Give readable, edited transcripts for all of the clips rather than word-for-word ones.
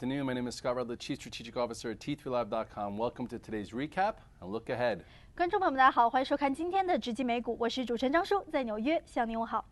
afternoon. My name is Scott Rudler, Chief Strategic Officer at T3Lab.com. Welcome to today's recap and look ahead. 观众朋友们，大家好，欢迎收看今天的直击美股，我是主持人张叔，在纽约向您问好。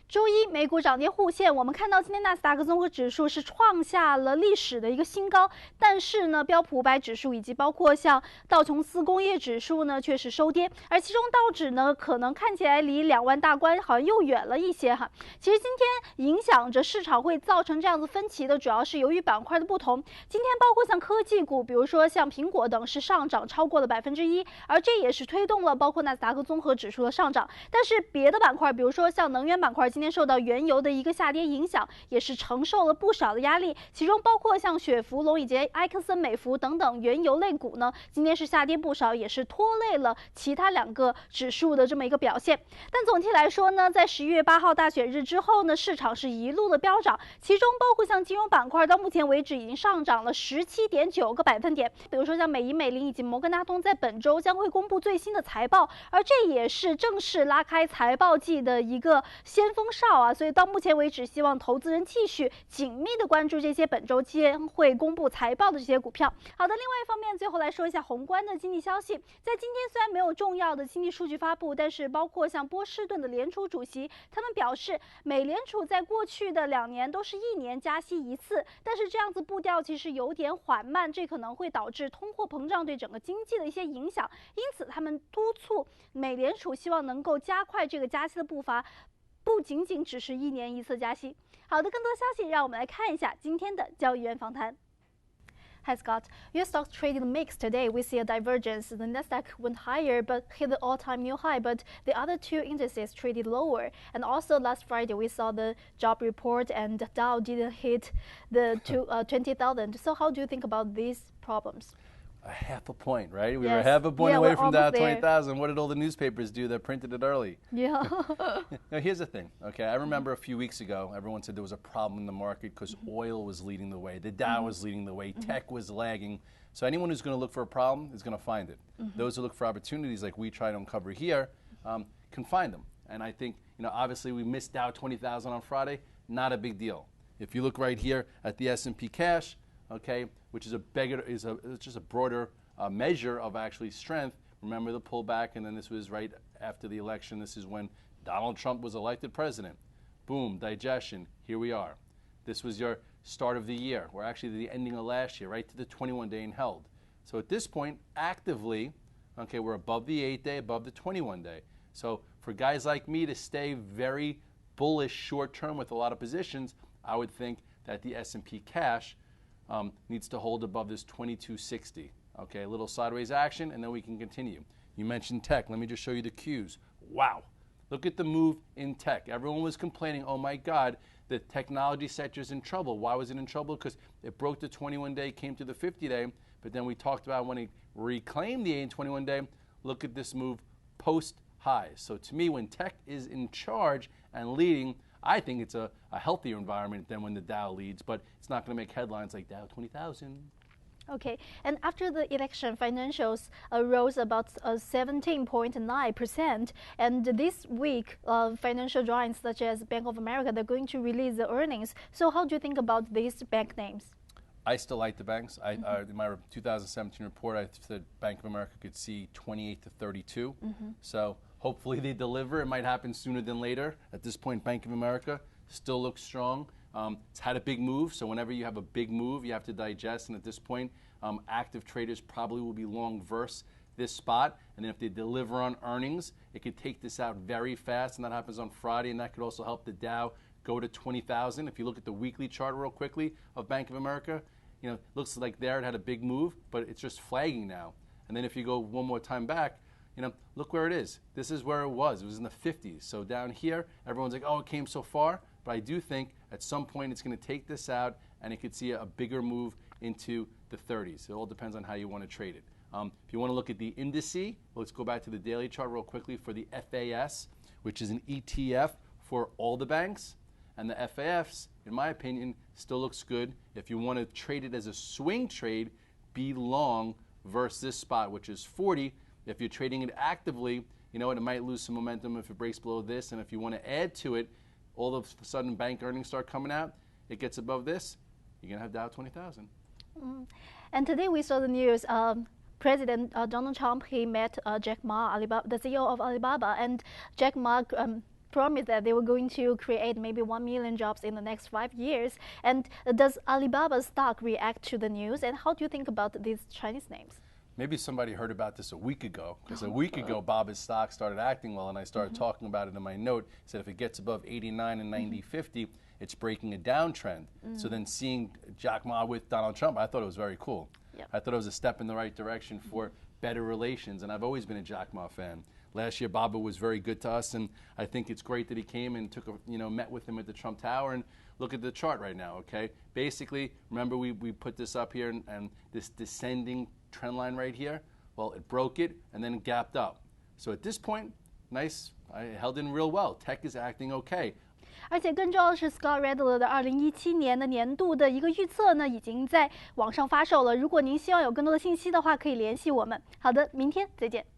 周一美股涨跌互现，我们看到今天纳斯达克综合指数是创下了历史的一个新高，但是呢，标普500指数以及包括像道琼斯工业指数呢却是收跌，而其中道指呢可能看起来离2万大关好像又远了一些哈。其实今天影响着市场会造成这样子分歧的，主要是由于板块的不同。今天包括像科技股，比如说像苹果等是上涨超过了1%，而这也是推动了包括纳斯达克综合指数的上涨。但是别的板块，比如说像能源板块，今天受到原油的一个下跌影响，也是承受了不少的压力，其中包括像雪佛龙以及埃克森美孚等等原油类股呢，今天是下跌不少，也是拖累了其他2个指数的这么一个表现。但总体来说呢，在11月8号大选日之后呢，市场是一路的飙涨，其中包括像金融板块，到目前为止已经上涨了17.9个百分点。比如说像美银美林以及摩根大通在本周将会公布最新的财报，而这也是正式拉开财报季的一个先锋哨啊。所以到目前为止，希望投资人继续紧密的关注这些本周将会公布财报的这些股票。好的，另外一方面，最后来说一下宏观的经济消息。在今天虽然没有重要的经济数据发布，但是包括像波士顿的联储主席，他们表示，美联储在过去的2年都是1年加息1次，但是这样子步调其实有点缓慢，这可能会导致通货膨胀对整个经济的一些影响。因此，他们督促美联储希望能够加快这个加息的步伐。不仅仅只是1年1次加息。好的，更多消息让我们来看一下今天的交易员访谈。Hi Scott, your stocks traded mixed today. We see a divergence. The Nasdaq went higher but hit the all-time new high, but the other 2 indices traded lower. And also last Friday we saw the job report and Dow didn't hit the 20,000. So how do you think about these problems? A half a point, right? We Yes. were half a point Yeah, away we're from Dow almost there. 20,000. What did all the newspapers do that printed it early? Yeah. Now, here's the thing, okay? I remember a few weeks ago, everyone said there was a problem in the market because oil was leading the way, the Dow was leading the way, tech was lagging. So anyone who's going to look for a problem is going to find it. Those who look for opportunities like we try to uncover here can find them. And I think, obviously we missed Dow 20,000 on Friday. Not a big deal. If you look right here at the S&P cash, okay, which is it's just a broader measure of actually strength. Remember the pullback, and then this was right after the election. This is when Donald Trump was elected president. Boom, digestion, here we are. This was your start of the year. We're actually the ending of last year, right to the 21-day and held. So at this point, actively, okay, we're above the 8-day, above the 21-day. So for guys like me to stay very bullish short-term with a lot of positions, I would think that the S&P cash needs to hold above this 2260. Okay, a little sideways action, and then we can continue. You mentioned tech. Let me just show you the cues. Wow. Look at the move in tech. Everyone was complaining, oh my God, the technology sector's in trouble. Why was it in trouble? Because it broke the 21-day, came to the 50-day, but then we talked about when it reclaimed the 21-day, look at this move post-high. So to me, when tech is in charge and leading, I think it's a healthier environment than when the Dow leads, but it's not going to make headlines like Dow 20,000. Okay, and after the election, financials rose about 17.9%. And this week, financial giants such as Bank of America, they're going to release the earnings. So how do you think about these bank names? I still like the banks. In my 2017 report, I said Bank of America could see 28 to 32. So hopefully they deliver. It might happen sooner than later. At this point, Bank of America still looks strong. It's had a big move, so whenever you have a big move, you have to digest, and at this point, active traders probably will be long verse this spot, and then if they deliver on earnings, it could take this out very fast, and that happens on Friday, and that could also help the Dow go to 20,000. If you look at the weekly chart real quickly of Bank of America, looks like there it had a big move, but it's just flagging now. And then if you go one more time back, look where it is. This is where it was. It was in the 50s. So down here, everyone's like, oh, it came so far. But I do think at some point it's going to take this out, and it could see a bigger move into the 30s. It all depends on how you want to trade it. If you want to look at the indice, let's go back to the daily chart real quickly for the FAS, which is an ETF for all the banks. And the FAFs, in my opinion, still looks good. If you want to trade it as a swing trade, be long versus this spot, which is 40. If you're trading it actively, it might lose some momentum if it breaks below this. And if you want to add to it, all of a sudden bank earnings start coming out, it gets above this, you're going to have Dow 20,000. And today we saw the news. President Donald Trump, he met Jack Ma, Alibaba, the CEO of Alibaba, and Jack Ma promised that they were going to create maybe 1 million jobs in the next 5 years. And does Alibaba's stock react to the news? And how do you think about these Chinese names? Maybe somebody heard about this a week ago, because a week ago Baba's stock started acting well, and I started talking about it in my note. Said if it gets above 89 and 90.50, it's breaking a downtrend. So then seeing Jack Ma with Donald Trump, I thought it was very cool. Yep. I thought it was a step in the right direction for better relations, and I've always been a Jack Ma fan. Last year, Baba was very good to us, and I think it's great that he came and met with him at the Trump Tower. And look at the chart right now, okay? Basically, remember we put this up here, and this descending trend line right here, well, it broke it, and then it gapped up. So at this point, nice, I held in real well. Tech is acting okay. 而且更重要的是 ，Scott Redler 的2017年的年度的一个预测呢，已经在网上发售了。如果您希望有更多的信息的话，可以联系我们。好的，明天再见。